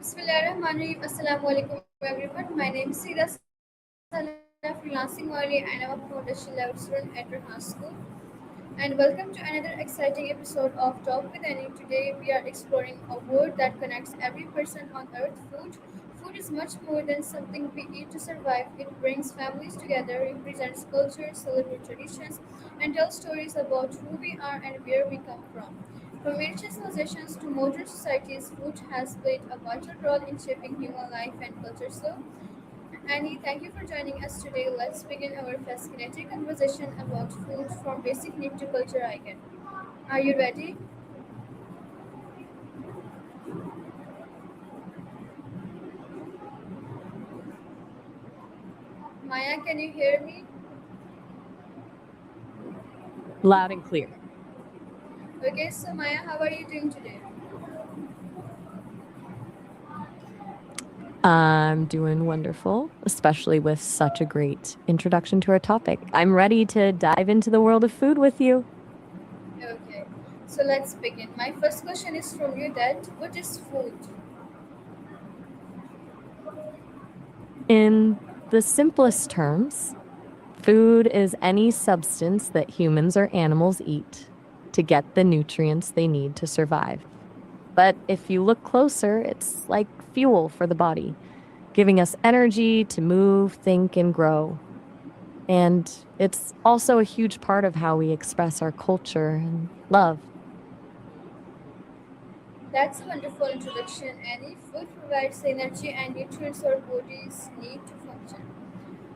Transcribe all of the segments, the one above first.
Bismillahirrahmanirrahim. Assalamu alaikum everyone. My name is Sida Salah, freelancing Mali, and I'm a foundation level student at High School. And welcome to another exciting episode of Talk with Annie. Today we are exploring a word that connects every person on earth, food. Food is much more than something we eat to survive. It brings families together, represents culture, celebrates traditions, and tells stories about who we are and where we come from. From ancient civilizations to modern societies, food has played a vital role in shaping human life and culture. So, Annie, thank you for joining us today. Let's begin our fascinating conversation about food from basic need to culture icon. Are you ready? Maya, can you hear me? Loud and clear. Okay, so Maya, how are you doing today? I'm doing wonderful, especially with such a great introduction to our topic. I'm ready to dive into the world of food with you. Okay, so let's begin. My first question is from you that what is food? In the simplest terms, food is any substance that humans or animals eat to get the nutrients they need to survive. But if you look closer, it's like fuel for the body, giving us energy to move, think, and grow. And it's also a huge part of how we express our culture and love. That's a wonderful introduction, Annie. Food provides energy and nutrients our bodies need to function.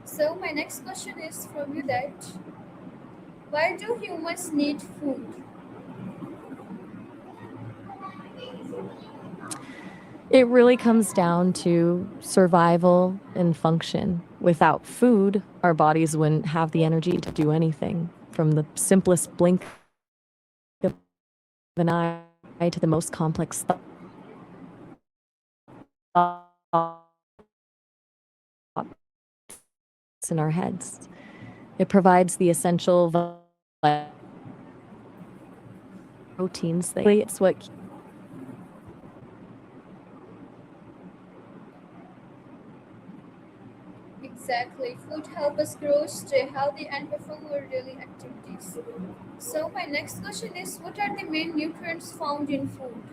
So my next question is from you that why do humans need food? It really comes down to survival and function. Without food, our bodies wouldn't have the energy to do anything, from the simplest blink of an eye to the most complex thoughts in our heads. It provides the essential proteins. It's what Exactly. Food help us grow, stay healthy, and perform our daily activities. So my next question is what are the main nutrients found in food?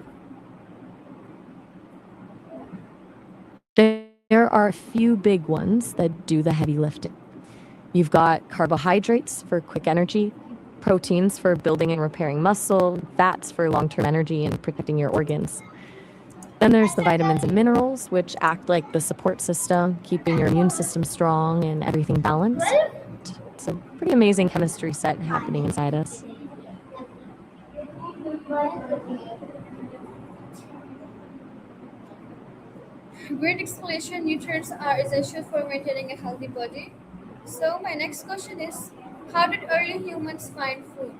there are a few big ones that do the heavy lifting. You've got carbohydrates for quick energy, proteins for building and repairing muscle, fats for long term energy and protecting your organs. Then there's the vitamins and minerals, which act like the support system, keeping your immune system strong and everything balanced. It's a pretty amazing chemistry set happening inside us. Great explanation. Nutrients are essential for maintaining a healthy body. So my next question is how did early humans find food?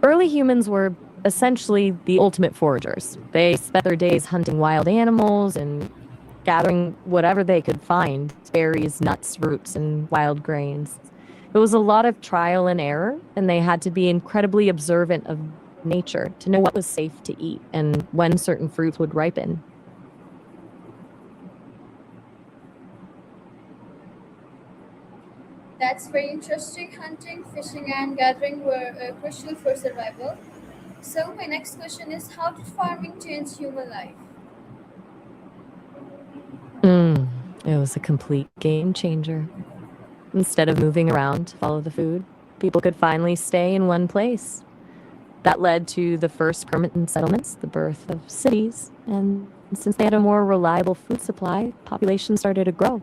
Early humans were essentially the ultimate foragers. They spent their days hunting wild animals and gathering whatever they could find berries, nuts, roots, and wild grains. It was a lot of trial and error, and they had to be incredibly observant of nature to know what was safe to eat and when certain fruits would ripen. That's very interesting. Hunting, fishing, and gathering were crucial for survival. So my next question is how did farming change human life? Mm, it was a complete game changer. Instead of moving around to follow the food, people could finally stay in one place. That led to the first permanent settlements, the birth of cities, and since they had a more reliable food supply, population started to grow.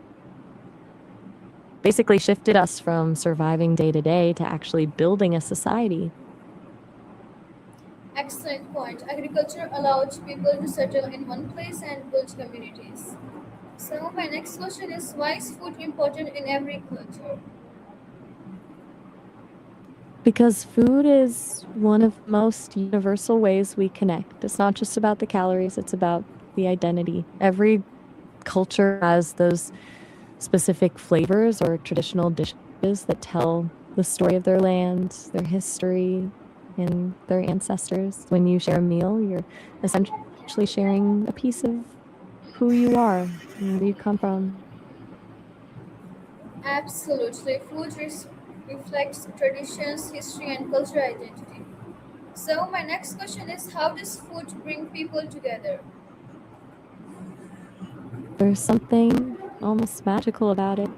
Basically shifted us from surviving day to day to actually building a society. Excellent point. Agriculture allowed people to settle in one place and build communities. So my next question is why is food important in every culture? Because food is one of the most universal ways we connect. It's not just about the calories, it's about the identity. Every culture has those specific flavors or traditional dishes that tell the story of their land, their history, and their ancestors. When you share a meal, you're essentially actually sharing a piece of who you are and where you come from. Absolutely. Reflects traditions, history, and cultural identity. So, my next question is, how does food bring people together? There's something almost magical about it.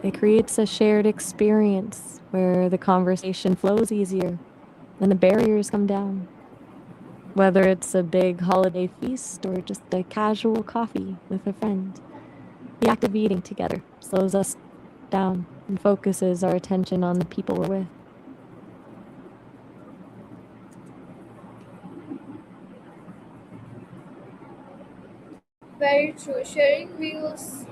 It creates a shared experience where the conversation flows easier and the barriers come down. Whether it's a big holiday feast or just a casual coffee with a friend, the act of eating together slows us down and focuses our attention on the people we're with. Very true. Sharing meals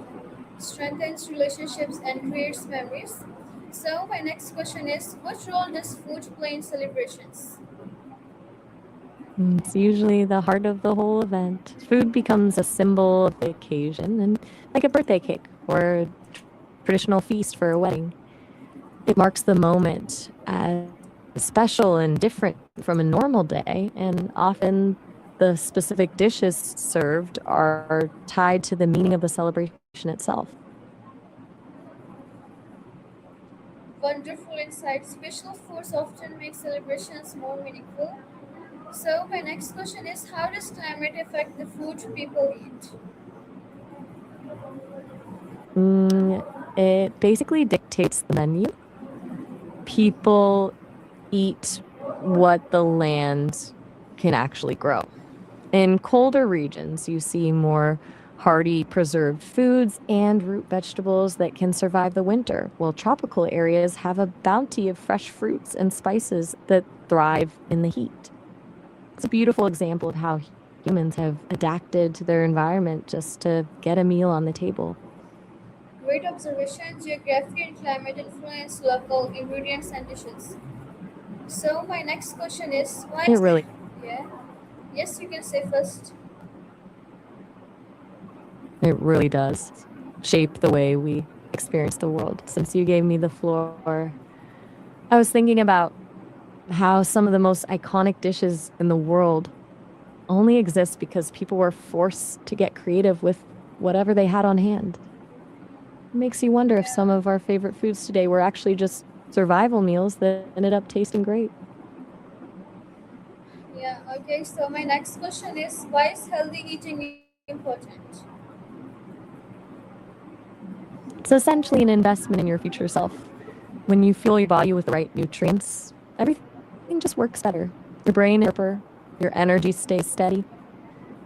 strengthens relationships and creates memories. So, my next question is, what role does food play in celebrations? It's usually the heart of the whole event. Food becomes a symbol of the occasion, and like a birthday cake or a traditional feast for a wedding. It marks the moment as special and different from a normal day, and often the specific dishes served are tied to the meaning of the celebration itself. Wonderful insight. Special foods often make celebrations more meaningful. So, my next question is, how does climate affect the food people eat? It basically dictates the menu. People eat what the land can actually grow. In colder regions, you see more hardy preserved foods and root vegetables that can survive the winter, while tropical areas have a bounty of fresh fruits and spices that thrive in the heat. It's a beautiful example of how humans have adapted to their environment just to get a meal on the table. Great observation. Geography and climate influence local ingredients and dishes. So, my next question is, why It is really, yeah? Yes, you can say first. it really does shape the way we experience the world. Since you gave me the floor, I was thinking about how some of the most iconic dishes in the world only exist because people were forced to get creative with whatever they had on hand. It makes you wonder if some Yeah. of our favorite foods today were actually just survival meals that ended up tasting great. Yeah. Okay. So, my next question is, why is healthy eating important? It's essentially an investment in your future self. When you fuel your body with the right nutrients, everything just works better. Your brain is sharper, your energy stays steady,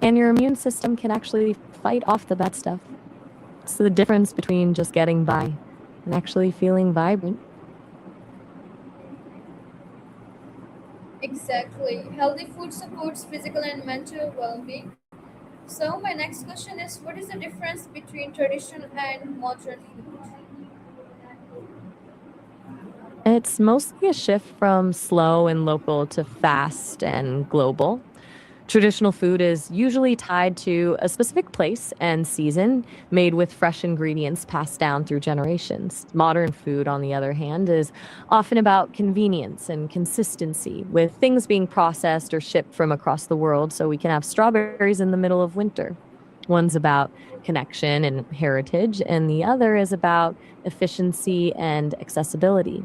and your immune system can actually fight off the bad stuff. It's the difference between just getting by and actually feeling vibrant. Exactly. Healthy food supports physical and mental well-being. So, my next question is, what is the difference between traditional and modern food? It's mostly a shift from slow and local to fast and global. Traditional food is usually tied to a specific place and season, made with fresh ingredients passed down through generations. Modern food, on the other hand, is often about convenience and consistency, with things being processed or shipped from across the world so we can have strawberries in the middle of winter. One's about connection and heritage, and the other is about efficiency and accessibility.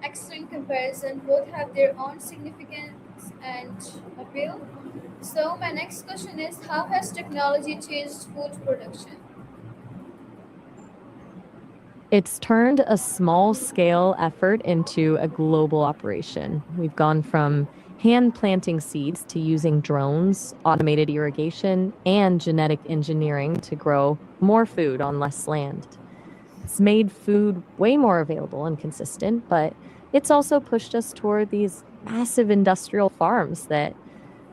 Excellent comparison. Both have their own significance and appeal. So, my next question is, how has technology changed food production? It's turned a small scale effort into a global operation. We've gone from hand planting seeds to using drones, automated irrigation, and genetic engineering to grow more food on less land. It's made food way more available and consistent, but it's also pushed us toward these massive industrial farms that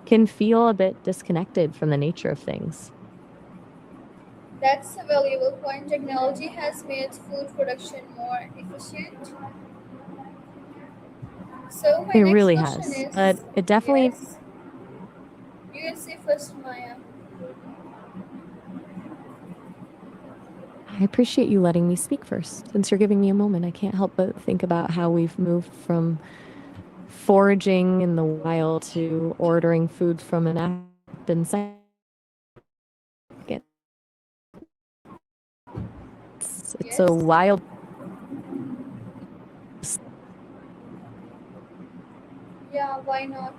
can feel a bit disconnected from the nature of things. That's a valuable point. Technology has made food production more efficient. So, my It next really question has, but is, it definitely yes, you can say first, Maya. I appreciate you letting me speak first. Since you're giving me a moment, I can't help but think about how we've moved from foraging in the wild to ordering food from an app in seconds. It's a Yes. wild. Yeah, why not?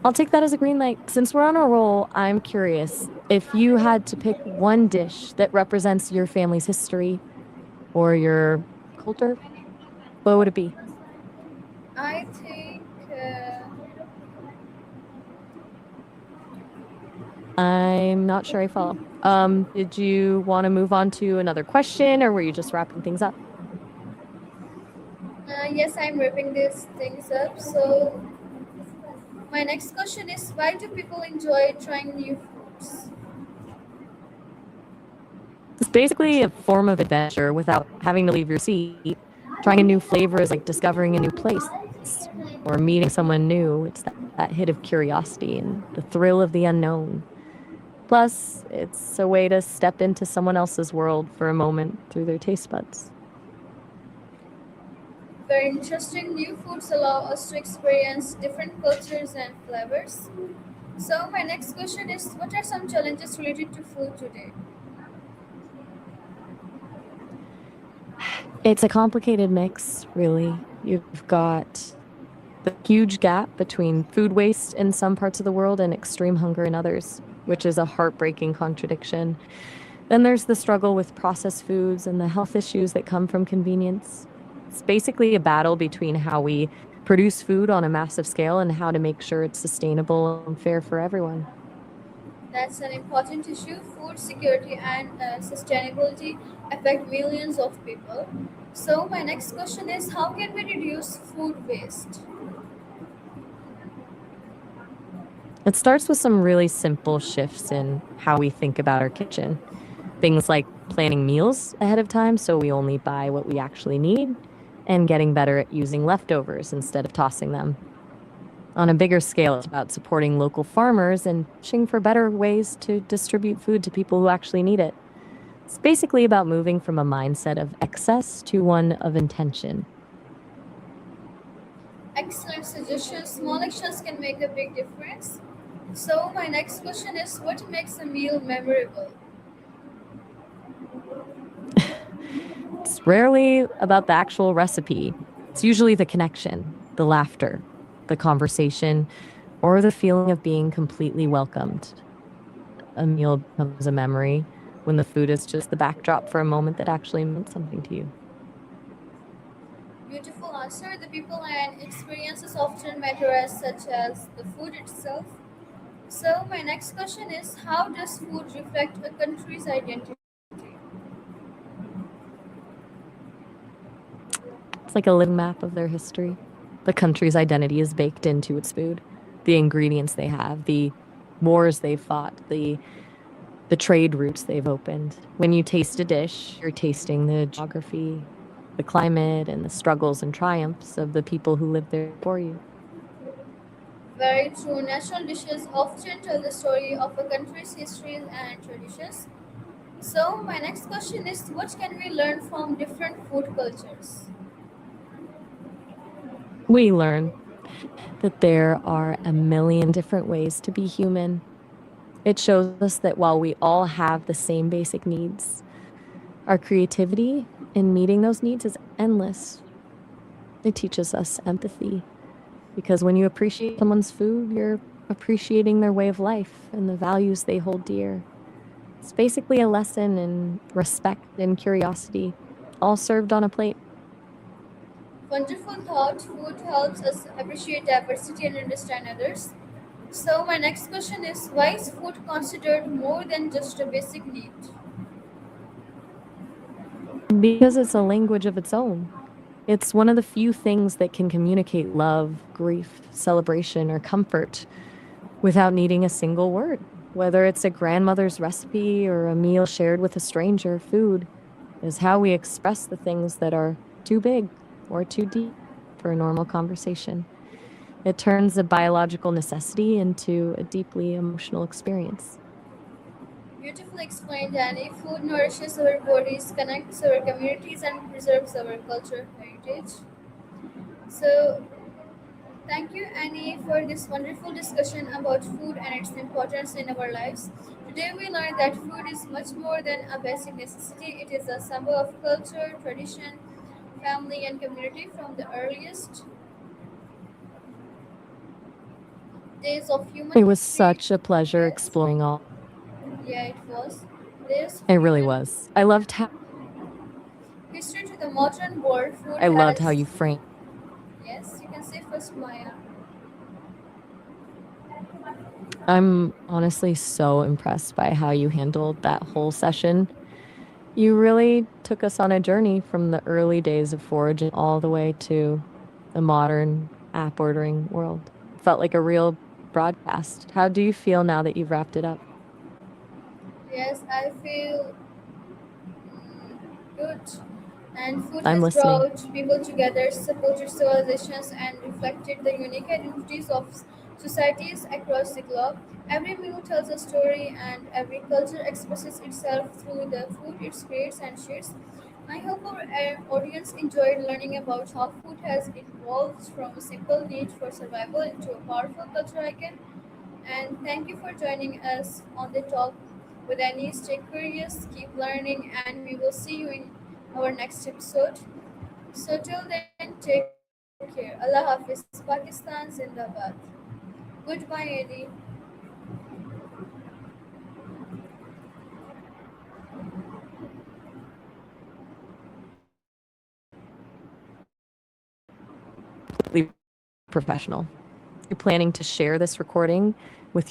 I'll take that as a green light. Since we're on a roll, I'm curious if you had to pick one dish that represents your family's history or your culture, what would it be? I think I'm not sure I follow. Did you want to move on to another question or were you just wrapping things up? yes, I'm wrapping these things up. So my next question is, why do people enjoy trying new foods? It's basically a form of adventure without having to leave your seat. Trying a new flavor is like discovering a new place or meeting someone new. It's that hit of curiosity and the thrill of the unknown. Plus, it's a way to step into someone else's world for a moment through their taste buds. Very interesting. New foods allow us to experience different cultures and flavors. So my next question is, what are some challenges related to food today? It's a complicated mix, really. You've got the huge gap between food waste in some parts of the world and extreme hunger in others, which is a heartbreaking contradiction. Then there's the struggle with processed foods and the health issues that come from convenience. It's basically a battle between how we produce food on a massive scale and how to make sure it's sustainable and fair for everyone. That's an important issue. Food security and sustainability affect millions of people. So my next question is, how can we reduce food waste? It starts with some really simple shifts in how we think about our kitchen. Things like planning meals ahead of time so we only buy what we actually need, and getting better at using leftovers instead of tossing them. On a bigger scale, it's about supporting local farmers and pushing for better ways to distribute food to people who actually need it. It's basically about moving from a mindset of excess to one of intention. Excellent suggestions. Small actions can make a big difference. So my next question is, what makes a meal memorable? It's rarely about the actual recipe. It's usually the connection, the laughter, the conversation, or the feeling of being completely welcomed. A meal becomes a memory when the food is just the backdrop for a moment that actually meant something to you. Beautiful answer. The people and experiences often matter as such as the food itself. So my next question is, how does food reflect a country's identity? It's like a living map of their history. The country's identity is baked into its food, the ingredients they have, the wars they've fought, the trade routes they've opened. When you taste a dish, you're tasting the geography, the climate, and the struggles and triumphs of the people who lived there before you. Very true. National dishes often tell the story of a country's history and traditions. So my next question is, what can we learn from different food cultures? We learn that there are a million different ways to be human. It shows us that while we all have the same basic needs, our creativity in meeting those needs is endless. It teaches us empathy because when you appreciate someone's food, you're appreciating their way of life and the values they hold dear. It's basically a lesson in respect and curiosity, all served on a plate. Wonderful thought. Food helps us appreciate diversity and understand others. So my next question is, why is food considered more than just a basic need? Because it's a language of its own. It's one of the few things that can communicate love, grief, celebration, or comfort without needing a single word. Whether it's a grandmother's recipe or a meal shared with a stranger, food is how we express the things that are too big or too deep for a normal conversation. It turns a biological necessity into a deeply emotional experience. Beautifully explained, Annie. Food nourishes our bodies, connects our communities, and preserves our cultural heritage. So, thank you, Annie, for this wonderful discussion about food and its importance in our lives. Today, we learned that food is much more than a basic necessity, it is a symbol of culture, tradition, family, and community from the earliest days of human It was history. such a pleasure Yes, exploring all. yeah, it was. There's It really human was. history to the modern world. Food I loved how has. you framed. Yes, you can say first, Maya. I'm honestly so impressed by how you handled that whole session. You really took us on a journey from the early days of foraging all the way to the modern app ordering world. Felt like a real broadcast. How do you feel now that you've wrapped it up? Yes, I feel good. And food I'm has listening. brought people together, supported civilizations, and reflected the unique identities of societies across the globe. Every meal tells a story, and every culture expresses itself through the food it creates and shares. I hope our audience enjoyed learning about how food has evolved from a simple need for survival into a powerful cultural icon. And thank you for joining us on the talk with Annie. Stay curious, keep learning, and we will see you in our next episode. So till then, take care. Allah Hafiz, Pakistan Zindabad. Goodbye, Eddie. Completely professional. You're planning to share this recording with your